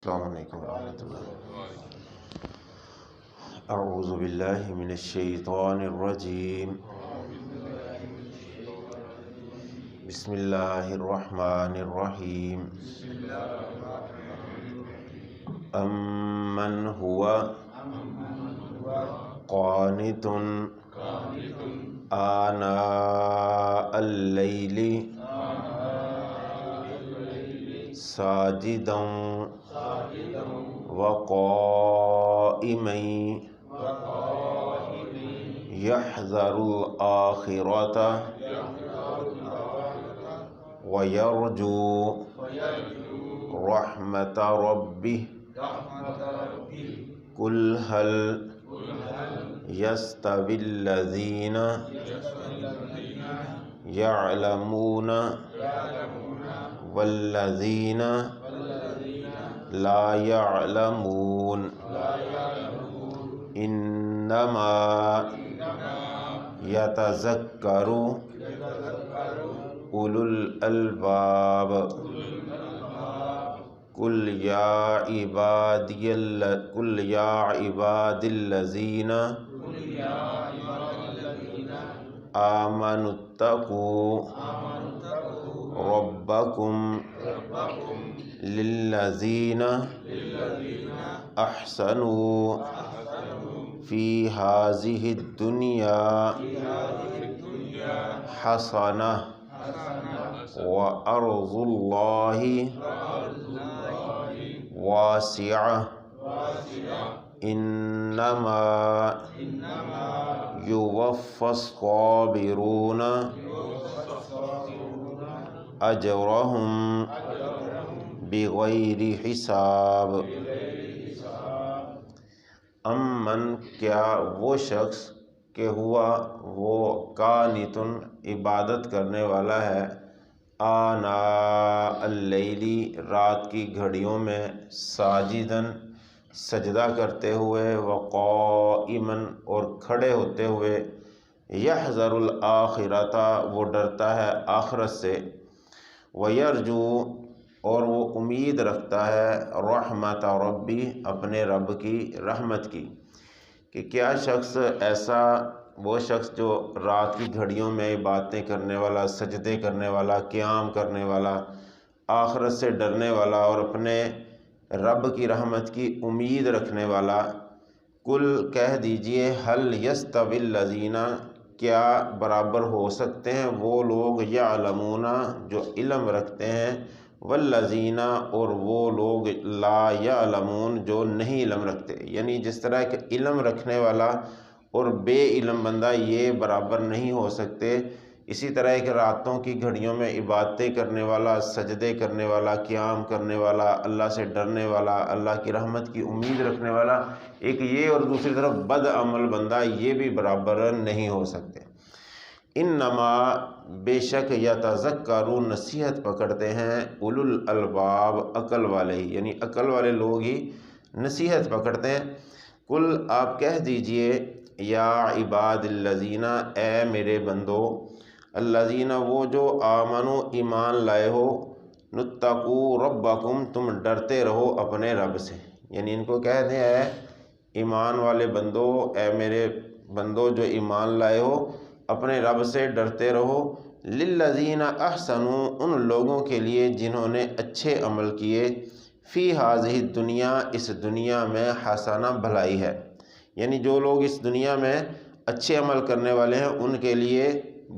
السلام علیکم ورحمۃ اللہ۔ اعوذ باللہ من الشیطان الرجیم، بسم اللہ الرحمن الرحیم۔ امن ہوا قانت آناء اللیل ساجدا وقائما يحذر الآخرة ويرجو رحمة ربه قل هل يستوي الذين يعلمون والذين لا يعلمون انما يتذكر اولو الالباب قل يا عبادي الذين آمنوا اتقوا ربكم للذين احسنوا في هذه الدنيا حسنة وأرض الله واسعة إنما يوفى الصابرون أجرهم بغیر حساب۔ امن کیا وہ شخص کہ ہوا وہ قانتن عبادت کرنے والا ہے، آناء اللیل رات کی گھڑیوں میں، ساجدن سجدہ کرتے ہوئے، وقائما اور کھڑے ہوتے ہوئے، یحذر الآخرۃ وہ ڈرتا ہے آخرت سے، ویرجو اور وہ امید رکھتا ہے رحمت ربی اپنے رب کی رحمت کی۔ کہ کیا شخص ایسا وہ شخص جو رات کی گھڑیوں میں باتیں کرنے والا، سجدے کرنے والا، قیام کرنے والا، آخرت سے ڈرنے والا اور اپنے رب کی رحمت کی امید رکھنے والا، کل کہہ دیجئے هل یستوی الذین کیا برابر ہو سکتے ہیں وہ لوگ یعلمون جو علم رکھتے ہیں، والذین اور وہ لوگ لا یعلمون جو نہیں علم رکھتے۔ یعنی جس طرح کہ علم رکھنے والا اور بے علم بندہ یہ برابر نہیں ہو سکتے، اسی طرح کہ راتوں کی گھڑیوں میں عبادتیں کرنے والا، سجدے کرنے والا، قیام کرنے والا، اللہ سے ڈرنے والا، اللہ کی رحمت کی امید رکھنے والا ایک یہ، اور دوسری طرف بد عمل بندہ یہ بھی برابر نہیں ہو سکتے۔ انما بے شک یتذکر نصیحت پکڑتے ہیں اولو الالباب عقل والے ہی، یعنی عقل والے لوگ ہی نصیحت پکڑتے ہیں۔ قل آپ کہہ دیجئے یا عباد الذین اے میرے بندو، الذین وہ جو آمنوا ایمان لائے ہو، نتقوا ربکم تم ڈرتے رہو اپنے رب سے۔ یعنی ان کو کہتے ہیں ایمان والے بندو، اے میرے بندو جو ایمان لائے ہو اپنے رب سے ڈرتے رہو، للذین احسنوا ان لوگوں کے لیے جنہوں نے اچھے عمل کیے، فی ہذہ الدنیا اس دنیا میں حسنہ بھلائی ہے۔ یعنی جو لوگ اس دنیا میں اچھے عمل کرنے والے ہیں ان کے لیے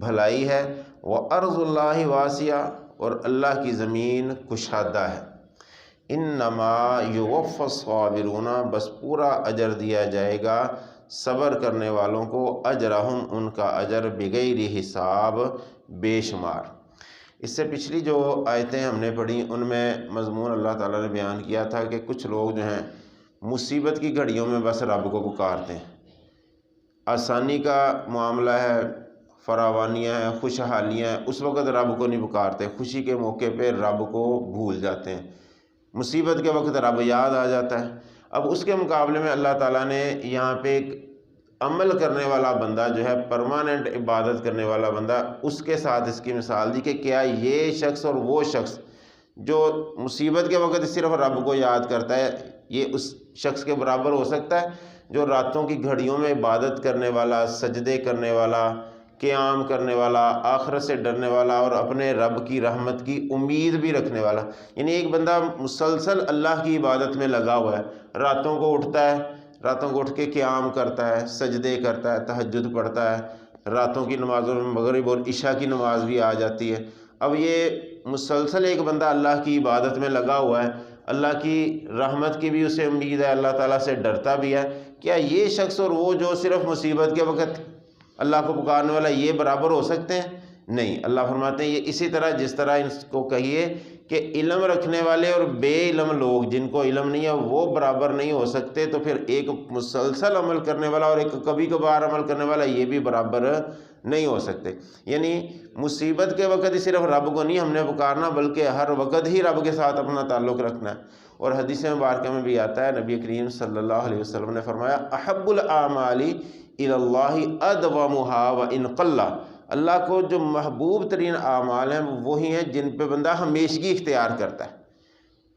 بھلائی ہے، وارض اللہ واسعہ اور اللہ کی زمین کشادہ ہے۔ انما یوفی الصابرون بس پورا اجر دیا جائے گا صبر کرنے والوں کو، اجرہم ان کا اجر بغیر حساب بے شمار۔ اس سے پچھلی جو آیتیں ہم نے پڑھی ان میں مضمون اللہ تعالیٰ نے بیان کیا تھا کہ کچھ لوگ جو ہیں مصیبت کی گھڑیوں میں بس رب کو پکارتے ہیں، آسانی کا معاملہ ہے، فراوانیاں ہیں، خوشحالیاں ہیں، اس وقت رب کو نہیں پکارتے، خوشی کے موقع پہ رب کو بھول جاتے ہیں، مصیبت کے وقت رب یاد آ جاتا ہے۔ اب اس کے مقابلے میں اللہ تعالیٰ نے یہاں پہ ایک عمل کرنے والا بندہ جو ہے، پرماننٹ عبادت کرنے والا بندہ، اس کے ساتھ اس کی مثال دی کہ کیا یہ شخص اور وہ شخص جو مصیبت کے وقت صرف رب کو یاد کرتا ہے، یہ اس شخص کے برابر ہو سکتا ہے جو راتوں کی گھڑیوں میں عبادت کرنے والا، سجدے کرنے والا، قیام کرنے والا، آخرت سے ڈرنے والا اور اپنے رب کی رحمت کی امید بھی رکھنے والا۔ یعنی ایک بندہ مسلسل اللہ کی عبادت میں لگا ہوا ہے، راتوں کو اٹھتا ہے، راتوں کو اٹھ کے قیام کرتا ہے، سجدے کرتا ہے، تہجد پڑھتا ہے، راتوں کی نمازوں میں مغرب اور عشاء کی نماز بھی آ جاتی ہے۔ اب یہ مسلسل ایک بندہ اللہ کی عبادت میں لگا ہوا ہے، اللہ کی رحمت کی بھی اسے امید ہے، اللہ تعالیٰ سے ڈرتا بھی ہے، کیا یہ شخص اور وہ جو صرف مصیبت کے وقت اللہ کو پکارنے والا یہ برابر ہو سکتے ہیں؟ نہیں۔ اللہ فرماتے ہیں یہ اسی طرح جس طرح ان کو کہیے کہ علم رکھنے والے اور بے علم لوگ جن کو علم نہیں ہے وہ برابر نہیں ہو سکتے، تو پھر ایک مسلسل عمل کرنے والا اور ایک کبھی کبھار عمل کرنے والا یہ بھی برابر نہیں ہو سکتے۔ یعنی مصیبت کے وقت ہی صرف رب کو نہیں ہم نے پکارنا، بلکہ ہر وقت ہی رب کے ساتھ اپنا تعلق رکھنا ہے۔ اور حدیث مبارکہ میں بھی آتا ہے، نبی کریم صلی اللہ علیہ وسلم نے فرمایا احب الاعمال الی اللہ ادومھا وان قل، اللہ کو جو محبوب ترین اعمال ہیں وہی ہیں جن پہ بندہ ہمیشگی اختیار کرتا ہے،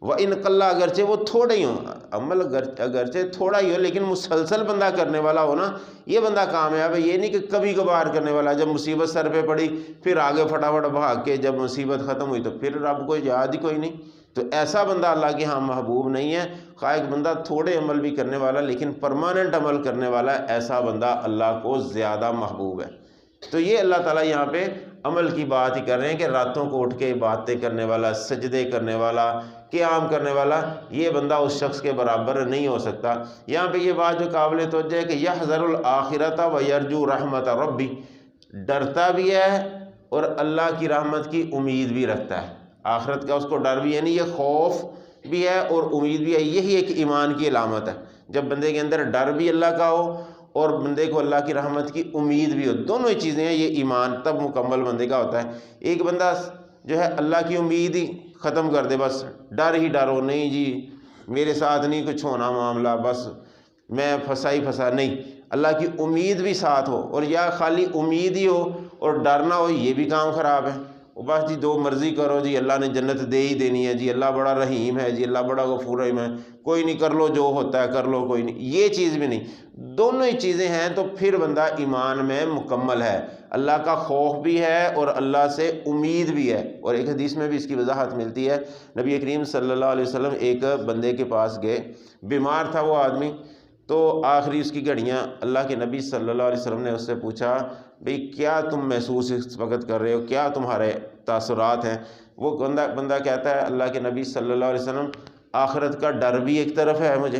وان قل، اگرچہ وہ تھوڑے ہی ہوں، عمل اگرچہ تھوڑا ہی ہو لیکن مسلسل بندہ کرنے والا ہو نا، یہ بندہ کامیاب ہے۔ یہ نہیں کہ کبھی کبھار کرنے والا، جب مصیبت سر پہ پڑی پھر آگے فٹافٹ بھاگ کے جب مصیبت ختم ہوئی تو پھر رب کو یاد ہی کوئی نہیں، تو ایسا بندہ اللہ کے ہاں محبوب نہیں ہے۔ خواہ ایک بندہ تھوڑے عمل بھی کرنے والا لیکن پرماننٹ عمل کرنے والا ہے، ایسا بندہ اللہ کو زیادہ محبوب ہے۔ تو یہ اللہ تعالیٰ یہاں پہ عمل کی بات ہی کر رہے ہیں کہ راتوں کو اٹھ کے باتیں کرنے والا، سجدے کرنے والا، قیام کرنے والا، یہ بندہ اس شخص کے برابر نہیں ہو سکتا۔ یہاں پہ یہ بات جو قابل توجہ ہے کہ یحذر الآخرۃ ویرجو رحمت ربی، ڈرتا بھی ہے اور اللہ کی رحمت کی امید بھی رکھتا ہے، آخرت کا اس کو ڈر بھی ہے، یعنی یہ خوف بھی ہے اور امید بھی ہے۔ یہی ایک ایمان کی علامت ہے، جب بندے کے اندر ڈر بھی اللہ کا ہو اور بندے کو اللہ کی رحمت کی امید بھی ہو، دونوں ہی چیزیں ہیں، یہ ایمان تب مکمل بندے کا ہوتا ہے۔ ایک بندہ جو ہے اللہ کی امید ہی ختم کر دے، بس ڈر ہی ڈر ہو، نہیں جی میرے ساتھ نہیں کچھ ہونا معاملہ، بس میں پھنسا ہی پھنسا، نہیں، اللہ کی امید بھی ساتھ ہو، اور یا خالی امید ہی ہو اور ڈر نہ ہو، یہ بھی کام خراب ہے۔ بس جی جو مرضی کرو جی، اللہ نے جنت دے ہی دینی ہے جی، اللہ بڑا رحیم ہے جی، اللہ بڑا غفور رحیم ہے، کوئی نہیں، کر لو جو ہوتا ہے کر لو، کوئی نہیں، یہ چیز بھی نہیں۔ دونوں ہی چیزیں ہیں تو پھر بندہ ایمان میں مکمل ہے، اللہ کا خوف بھی ہے اور اللہ سے امید بھی ہے۔ اور ایک حدیث میں بھی اس کی وضاحت ملتی ہے، نبی کریم صلی اللہ علیہ وسلم ایک بندے کے پاس گئے، بیمار تھا وہ آدمی، تو آخری اس کی گھڑیاں، اللہ کے نبی صلی اللہ علیہ وسلم نے اس سے پوچھا بھئی کیا تم محسوس اس وقت کر رہے ہو، کیا تمہارے تاثرات ہیں؟ وہ بندہ کہتا ہے اللہ کے نبی صلی اللہ علیہ وسلم آخرت کا ڈر بھی ایک طرف ہے مجھے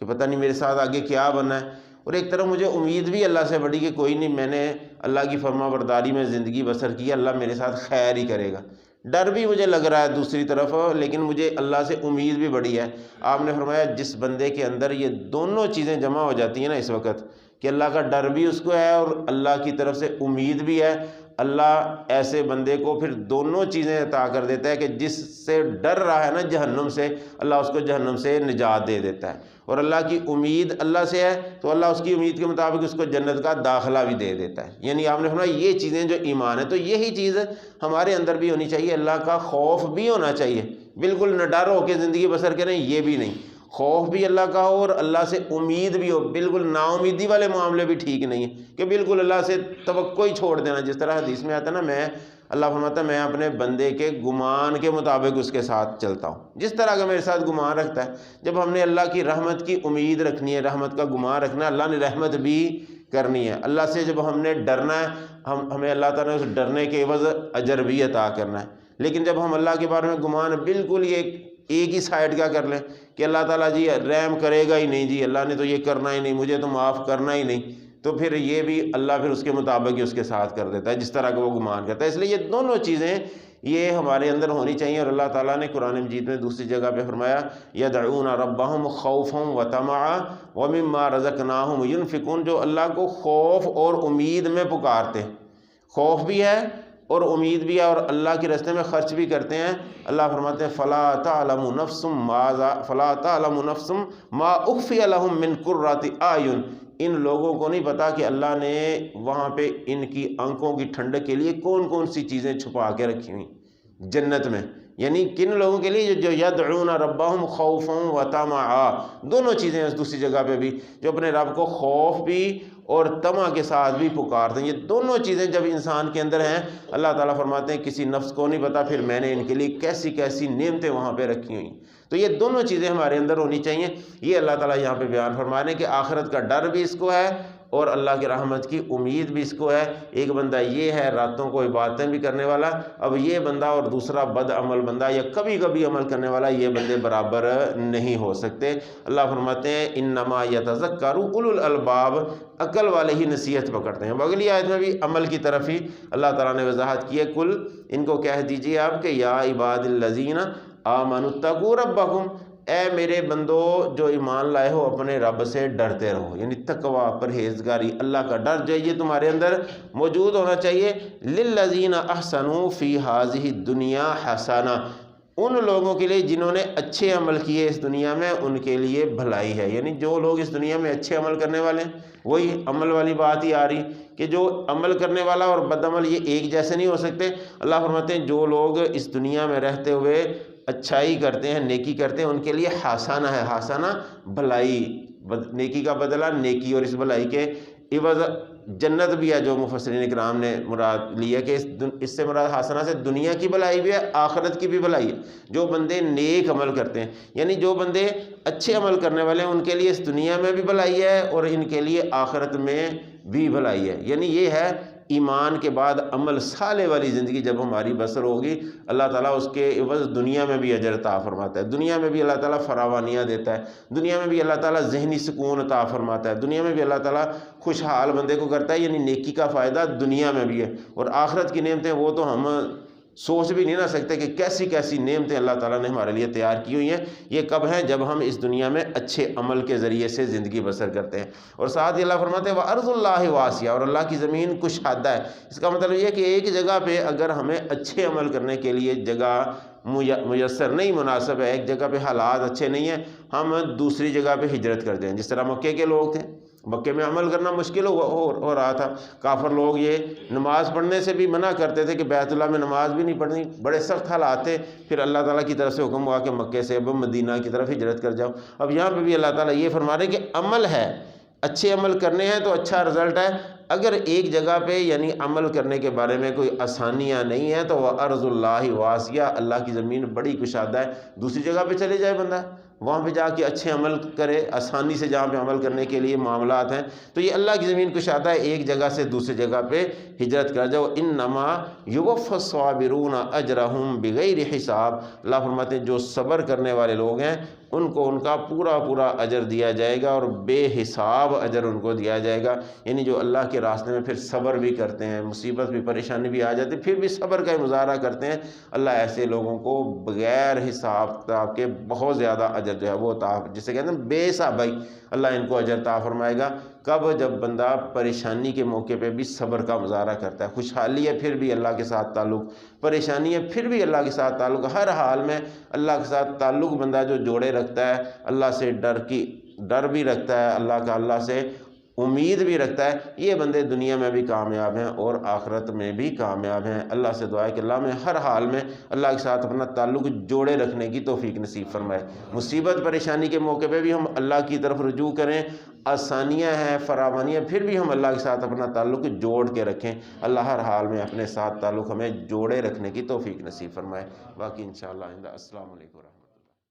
کہ پتہ نہیں میرے ساتھ آگے کیا بننا ہے، اور ایک طرف مجھے امید بھی اللہ سے بڑی کہ کوئی نہیں، میں نے اللہ کی فرما برداری میں زندگی بسر کی، اللہ میرے ساتھ خیر ہی کرے گا۔ ڈر بھی مجھے لگ رہا ہے دوسری طرف، لیکن مجھے اللہ سے امید بھی بڑی ہے۔ آپ نے فرمایا جس بندے کے اندر یہ دونوں چیزیں جمع ہو جاتی ہیں نا اس وقت، کہ اللہ کا ڈر بھی اس کو ہے اور اللہ کی طرف سے امید بھی ہے، اللہ ایسے بندے کو پھر دونوں چیزیں عطا کر دیتا ہے کہ جس سے ڈر رہا ہے نا جہنم سے، اللہ اس کو جہنم سے نجات دے دیتا ہے، اور اللہ کی امید اللہ سے ہے تو اللہ اس کی امید کے مطابق اس کو جنت کا داخلہ بھی دے دیتا ہے۔ یعنی آپ نے فرمایا یہ چیزیں جو ایمان ہے، تو یہی چیز ہمارے اندر بھی ہونی چاہیے، اللہ کا خوف بھی ہونا چاہیے، بالکل نہ ڈر ہو کے زندگی بسر کریں، یہ بھی نہیں، خوف بھی اللہ کا ہو اور اللہ سے امید بھی ہو، بالکل نا امیدی والے معاملے بھی ٹھیک نہیں ہے کہ بالکل اللہ سے توقع ہی چھوڑ دینا، جس طرح حدیث میں آتا ہے نا، اللہ فرماتا ہے میں اپنے بندے کے گمان کے مطابق اس کے ساتھ چلتا ہوں، جس طرح کا میرے ساتھ گمان رکھتا ہے۔ جب ہم نے اللہ کی رحمت کی امید رکھنی ہے، رحمت کا گمان رکھنا ہے، اللہ نے رحمت بھی کرنی ہے۔ اللہ سے جب ہم نے ڈرنا ہے، ہمیں اللہ تعالیٰ نے اس ڈرنے کے عوض اجر بھی عطا کرنا ہے۔ لیکن جب ہم اللہ کے بارے میں گمان بالکل ایک ہی سائڈ کا کر لیں کہ اللہ تعالیٰ جی رحم کرے گا ہی نہیں جی، اللہ نے تو یہ کرنا ہی نہیں، مجھے تو معاف کرنا ہی نہیں، تو پھر یہ بھی اللہ پھر اس کے مطابق ہی اس کے ساتھ کر دیتا ہے جس طرح کا وہ گمان کرتا ہے۔ اس لیے یہ دونوں چیزیں یہ ہمارے اندر ہونی چاہیے، اور اللہ تعالیٰ نے قرآن مجید میں دوسری جگہ پہ فرمایا یدعون ربہم خوفا وطمعا ومما رزقناہم ینفقون، جو اللہ کو خوف اور امید میں پکارتے ہیں، خوف بھی ہے اور امید بھی ہے اور اللہ کے راستے میں خرچ بھی کرتے ہیں۔ اللہ فرماتے ہیں فلا تعلم نفس ما اخفی لهم من قرۃ اعین، ان لوگوں کو نہیں پتا کہ اللہ نے وہاں پہ ان کی آنکھوں کی ٹھنڈک کے لیے کون کون سی چیزیں چھپا کے رکھی ہوئی جنت میں۔ یعنی کن لوگوں کے لیے جو یدعون ربہم خوفا و طمعا، دونوں چیزیں ہیں دوسری جگہ پہ بھی، جو اپنے رب کو خوف بھی اور طمع کے ساتھ بھی پکارتے ہیں۔ یہ دونوں چیزیں جب انسان کے اندر ہیں، اللہ تعالیٰ فرماتے ہیں کسی نفس کو نہیں پتا پھر میں نے ان کے لیے کیسی کیسی نعمتیں وہاں پہ رکھی ہوئی۔ تو یہ دونوں چیزیں ہمارے اندر ہونی چاہیے۔ یہ اللہ تعالیٰ یہاں پہ بیان فرما رہے ہیں کہ آخرت کا ڈر بھی اس کو ہے اور اللہ کی رحمت کی امید بھی اس کو ہے۔ ایک بندہ یہ ہے راتوں کو عبادتیں بھی کرنے والا، اب یہ بندہ اور دوسرا بد عمل بندہ یا کبھی کبھی عمل کرنے والا، یہ بندے برابر نہیں ہو سکتے۔ اللہ فرماتے ہیں انما یتذکر اولو الالباب، عقل والے ہی نصیحت پکڑتے ہیں۔ اگلی آیت میں بھی عمل کی طرف ہی اللہ تعالیٰ نے وضاحت کی ہے، کل ان کو کہہ دیجئے آپ کہ یا عباد الذین آمنوا اتقوا ربکم، اے میرے بندو جو ایمان لائے ہو اپنے رب سے ڈرتے رہو، یعنی تقوی، پرہیزگاری، اللہ کا ڈر جو ہے یہ تمہارے اندر موجود ہونا چاہیے۔ للذین احسنوا فی ہذہ الدنیا حسنہ، ان لوگوں کے لیے جنہوں نے اچھے عمل کیے اس دنیا میں، ان کے لیے بھلائی ہے۔ یعنی جو لوگ اس دنیا میں اچھے عمل کرنے والے ہیں، وہی عمل والی بات ہی آ رہی کہ جو عمل کرنے والا اور بد عمل یہ ایک جیسے نہیں ہو سکتے۔ اللہ فرماتے ہیں جو لوگ اس دنیا میں رہتے ہوئے اچھائی کرتے ہیں، نیکی کرتے ہیں، ان کے لیے حسانہ ہے، حسانہ بھلائی، نیکی کا بدلہ نیکی، اور اس بھلائی کے عوض جنت بھی ہے، جو مفسرین اکرام نے مراد لیا کہ اس سے مراد حسنہ سے دنیا کی بھلائی بھی ہے، آخرت کی بھی بھلائی ہے۔ جو بندے نیک عمل کرتے ہیں، یعنی جو بندے اچھے عمل کرنے والے ہیں، ان کے لیے اس دنیا میں بھی بھلائی ہے اور ان کے لیے آخرت میں بھی بھلائی ہے۔ یعنی یہ ہے ایمان کے بعد عمل صالح والی زندگی جب ہماری بسر ہوگی، اللہ تعالیٰ اس کے عوض دنیا میں بھی اجر عطا فرماتا ہے، دنیا میں بھی اللہ تعالیٰ فراوانیاں دیتا ہے، دنیا میں بھی اللہ تعالیٰ ذہنی سکون عطا فرماتا ہے، دنیا میں بھی اللہ تعالیٰ خوشحال بندے کو کرتا ہے۔ یعنی نیکی کا فائدہ دنیا میں بھی ہے، اور آخرت کی نعمتیں وہ تو ہم سوچ بھی نہیں نہ سکتے کہ کیسی کیسی نعمتیں اللہ تعالیٰ نے ہمارے لیے تیار کی ہوئی ہیں۔ یہ کب ہیں؟ جب ہم اس دنیا میں اچھے عمل کے ذریعے سے زندگی بسر کرتے ہیں۔ اور ساتھ ہی اللہ فرماتے ہیں وَأَرْضُ اللَّهِ وَاسِعَةٌ، اور اللہ کی زمین کشادہ ہے۔ اس کا مطلب یہ ہے کہ ایک جگہ پہ اگر ہمیں اچھے عمل کرنے کے لیے جگہ میسر نہیں، مناسب ہے، ایک جگہ پہ حالات اچھے نہیں ہیں، ہم دوسری جگہ پہ ہجرت کرتے ہیں۔ جس طرح مکے کے لوگ تھے، مکے میں عمل کرنا مشکل ہو رہا تھا، کافر لوگ یہ نماز پڑھنے سے بھی منع کرتے تھے کہ بیت اللہ میں نماز بھی نہیں پڑھنی، بڑے سخت حالات تھے۔ پھر اللہ تعالیٰ کی طرف سے حکم ہوا کہ مکے سے اب مدینہ کی طرف ہجرت کر جاؤ۔ اب یہاں پہ بھی اللہ تعالیٰ یہ فرما رہے ہیں کہ عمل ہے، اچھے عمل کرنے ہیں تو اچھا رزلٹ ہے۔ اگر ایک جگہ پہ یعنی عمل کرنے کے بارے میں کوئی آسانیاں نہیں ہیں تو وہ ارض اللہ واسعہ، اللہ کی زمین بڑی کشادہ ہے۔ دوسری جگہ پہ چلے جائے بندہ، وہاں پہ جا کے اچھے عمل کرے، آسانی سے جہاں پہ عمل کرنے کے لیے معاملات ہیں۔ تو یہ اللہ کی زمین کشادہ ہے، ایک جگہ سے دوسری جگہ پہ ہجرت کر جاؤ۔ انما یوفی الصابرون اجرہم بغیر حساب، اللہ فرماتے ہیں جو صبر کرنے والے لوگ ہیں ان کو ان کا پورا پورا اجر دیا جائے گا، اور بے حساب اجر ان کو دیا جائے گا۔ یعنی جو اللہ کے راستے میں پھر صبر بھی کرتے ہیں، مصیبت بھی پریشانی بھی آ جاتی پھر بھی صبر کا مظاہرہ کرتے ہیں، اللہ ایسے لوگوں کو بغیر حساب کتاب کے بہت زیادہ اجر جو ہے وہ عطا، جسے کہتے ہیں بے حساب، بھائی اللہ ان کو اجر عطا فرمائے گا۔ کب؟ جب بندہ پریشانی کے موقع پہ بھی صبر کا مظاہرہ کرتا ہے، خوشحالی ہے پھر بھی اللہ کے ساتھ تعلق، پریشانی ہے پھر بھی اللہ کے ساتھ تعلق، ہر حال میں اللہ کے ساتھ تعلق بندہ جو جوڑے رکھتا ہے، اللہ سے ڈر بھی رکھتا ہے، اللہ سے امید بھی رکھتا ہے، یہ بندے دنیا میں بھی کامیاب ہیں اور آخرت میں بھی کامیاب ہیں۔ اللہ سے دعا ہے کہ اللہ میں ہر حال میں اللہ کے ساتھ اپنا تعلق جوڑے رکھنے کی توفیق نصیب فرمائے۔ مصیبت پریشانی کے موقع پہ بھی ہم اللہ کی طرف رجوع کریں، آسانیاں ہیں، فراوانیاں، پھر بھی ہم اللہ کے ساتھ اپنا تعلق جوڑ کے رکھیں۔ اللہ ہر حال میں اپنے ساتھ تعلق ہمیں جوڑے رکھنے کی توفیق نصیب فرمائے۔ باقی انشاءاللہ السلام علیکم۔